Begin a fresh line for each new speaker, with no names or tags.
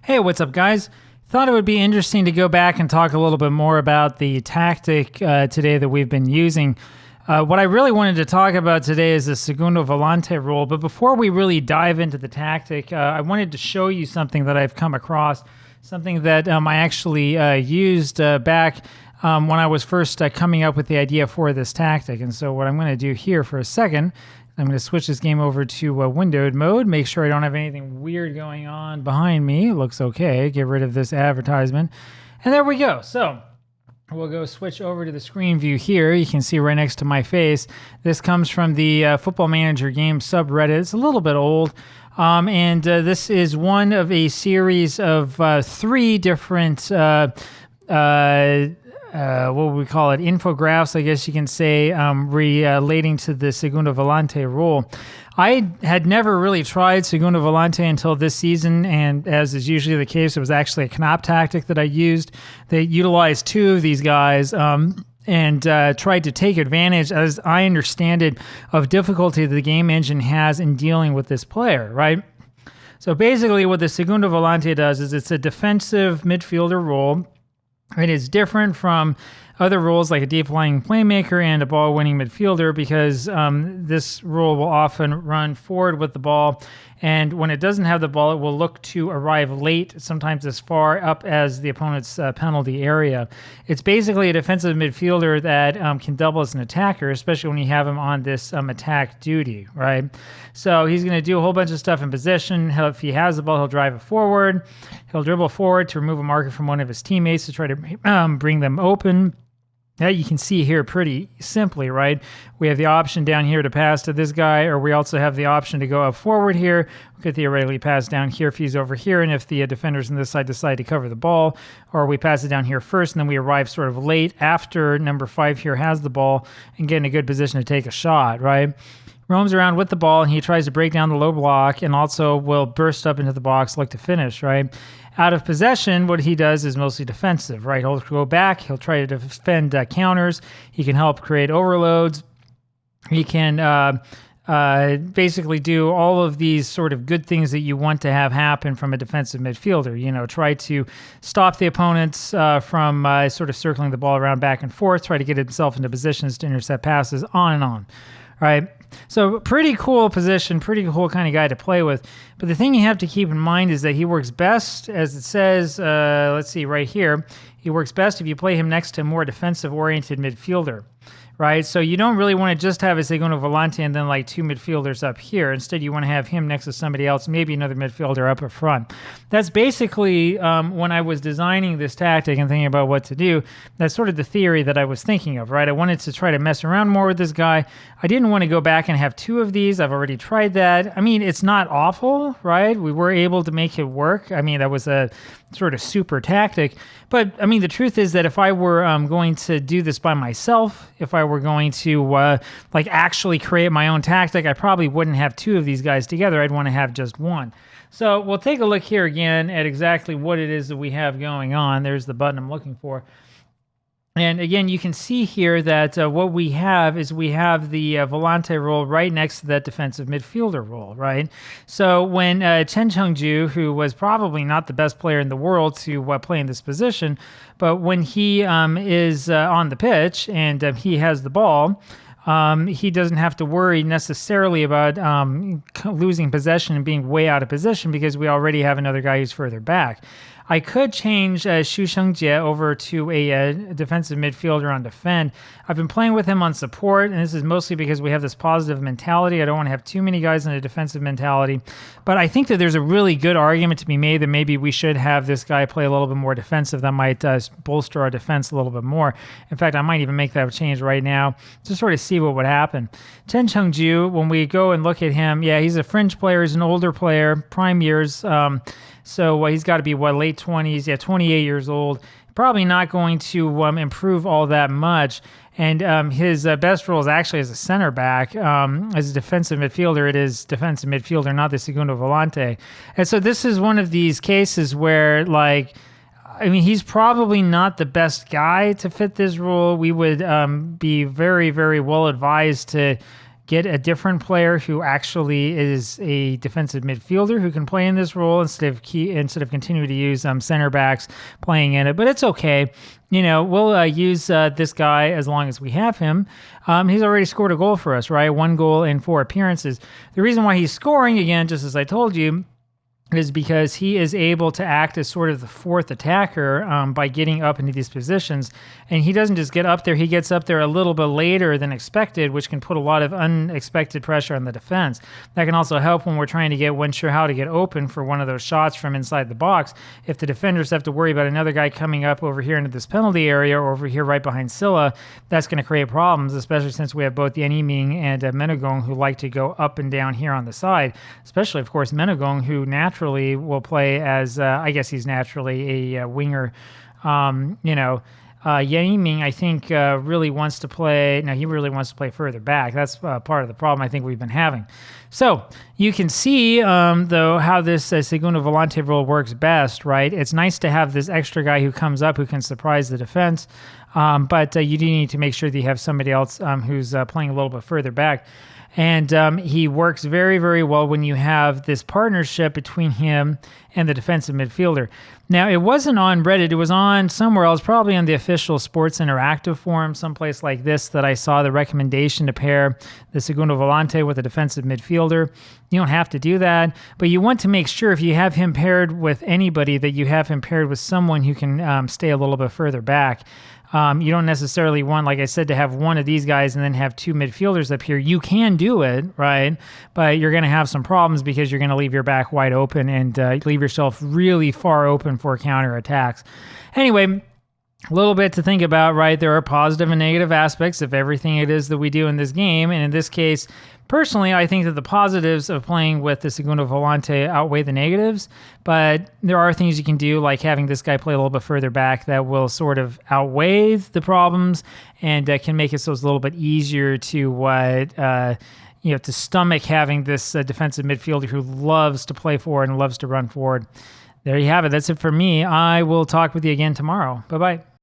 Hey, what's up, guys? Thought it would be interesting to go back and talk a little bit more about the tactic today that we've been using. What I really wanted to talk about today is the Segundo Volante rule, but before we really dive into the tactic, I wanted to show you something that I've come across, something that I actually used back when I was first coming up with the idea for this tactic. And so what I'm going to do here for a second, I'm going to switch this game over to windowed mode, make sure I don't have anything weird going on behind me. It looks okay. Get rid of this advertisement. And there we go. So we'll go switch over to the screen view here. You can see right next to my face. This comes from the Football Manager game subreddit. It's a little bit old. And this is one of a series of three different what would we call it? Infographics, I guess you can say, relating to the Segundo Volante rule. I had never really tried Segundo Volante until this season, and as is usually the case, it was actually a Knop tactic that I used. They utilized two of these guys and tried to take advantage, as I understand it, of difficulty that the game engine has in dealing with this player, right? So basically what the Segundo Volante does is it's a defensive midfielder role. It is different from other rules like a deep-lying playmaker and a ball-winning midfielder because this rule will often run forward with the ball, and when it doesn't have the ball, it will look to arrive late, sometimes as far up as the opponent's penalty area. It's basically a defensive midfielder that can double as an attacker, especially when you have him on this attack duty, right? So he's going to do a whole bunch of stuff in possession. If he has the ball, he'll drive it forward. He'll dribble forward to remove a marker from one of his teammates to try to bring them open. That you can see here pretty simply, right? We have the option down here to pass to this guy, or we also have the option to go up forward here. We could theoretically pass down here if he's over here, and if the defenders on this side decide to cover the ball, or we pass it down here first, and then we arrive sort of late after number 5 here has the ball and get in a good position to take a shot, right? Roams around with the ball, and he tries to break down the low block and also will burst up into the box, look to finish, right? Out of possession, what he does is mostly defensive, right? He'll go back. He'll try to defend counters. He can help create overloads. He can basically do all of these sort of good things that you want to have happen from a defensive midfielder. You know, try to stop the opponents from sort of circling the ball around back and forth, try to get himself into positions to intercept passes, on and on, right? So pretty cool position, pretty cool kind of guy to play with. But the thing you have to keep in mind is that he works best, as it says, let's see, right here, he works best if you play him next to a more defensive-oriented midfielder, right? So you don't really want to just have a Segundo Volante and then like two midfielders up here. Instead, you want to have him next to somebody else, maybe another midfielder up at front. That's basically, when I was designing this tactic and thinking about what to do, that's sort of the theory that I was thinking of, right? I wanted to try to mess around more with this guy. I didn't want to go back and have two of these. I've already tried that. I mean, it's not awful, right? We were able to make it work. I mean, that was a sort of super tactic. But, I mean, the truth is that if I were going to do this by myself, if I were going to, like, actually create my own tactic, I probably wouldn't have two of these guys together. I'd want to have just one. So we'll take a look here again at exactly what it is that we have going on. There's the button I'm looking for. And again, you can see here that what we have is we have the Volante role right next to that defensive midfielder role, right? So when Chen Chengju, who was probably not the best player in the world to play in this position, but when he is on the pitch and he has the ball, he doesn't have to worry necessarily about losing possession and being way out of position because we already have another guy who's further back. I could change Xu Shengjie over to a defensive midfielder on defend. I've been playing with him on support, and this is mostly because we have this positive mentality. I don't want to have too many guys in a defensive mentality. But I think that there's a really good argument to be made that maybe we should have this guy play a little bit more defensive. That might bolster our defense a little bit more. In fact, I might even make that change right now to sort of see what would happen. Chen Chengju, when we go and look at him, yeah, he's a fringe player. He's an older player, prime years. So he's got to be, late 20s, 28 years old. Probably not going to improve all that much. And his best role is actually as a center back. As a defensive midfielder, it is defensive midfielder, not the Segundo Volante. And so this is one of these cases where, like, I mean, he's probably not the best guy to fit this role. We would be very, very well advised to get a different player who actually is a defensive midfielder who can play in this role instead of continuing to use center backs playing in it. But it's okay. We'll use this guy as long as we have him. He's already scored a goal for us, right? 1 goal in 4 appearances. The reason why he's scoring, again, just as I told you, is because he is able to act as sort of the 4th attacker by getting up into these positions. And he doesn't just get up there, he gets up there a little bit later than expected, which can put a lot of unexpected pressure on the defense. That can also help when we're trying to get Wenshao to get open for one of those shots from inside the box. If the defenders have to worry about another guy coming up over here into this penalty area or over here right behind Silla, that's going to create problems, especially since we have both Yan Yiming and Menegong who like to go up and down here on the side, especially, of course, Menegong, who naturally will play as, I guess he's naturally a winger. Yan Yiming, I think, really wants to play. Now, he really wants to play further back. That's part of the problem I think we've been having. So you can see, though, how this Segundo Volante role works best, right? It's nice to have this extra guy who comes up who can surprise the defense, but you do need to make sure that you have somebody else who's playing a little bit further back. And he works very, very well when you have this partnership between him and the defensive midfielder. Now, it wasn't on Reddit. It was on somewhere else, probably on the official Sports Interactive forum, someplace like this, that I saw the recommendation to pair the Segundo Volante with a defensive midfielder. You don't have to do that, but you want to make sure if you have him paired with anybody that you have him paired with someone who can stay a little bit further back. You don't necessarily want, like I said, to have one of these guys and then have 2 midfielders up here. You can do it, right? But you're going to have some problems because you're going to leave your back wide open and leave yourself really far open for counterattacks. Anyway, a little bit to think about, right? There are positive and negative aspects of everything it is that we do in this game. And in this case, personally, I think that the positives of playing with the Segundo Volante outweigh the negatives, but there are things you can do, like having this guy play a little bit further back, that will sort of outweigh the problems and can make it so it's a little bit easier to to stomach having this defensive midfielder who loves to play forward and loves to run forward. There you have it. That's it for me. I will talk with you again tomorrow. Bye-bye.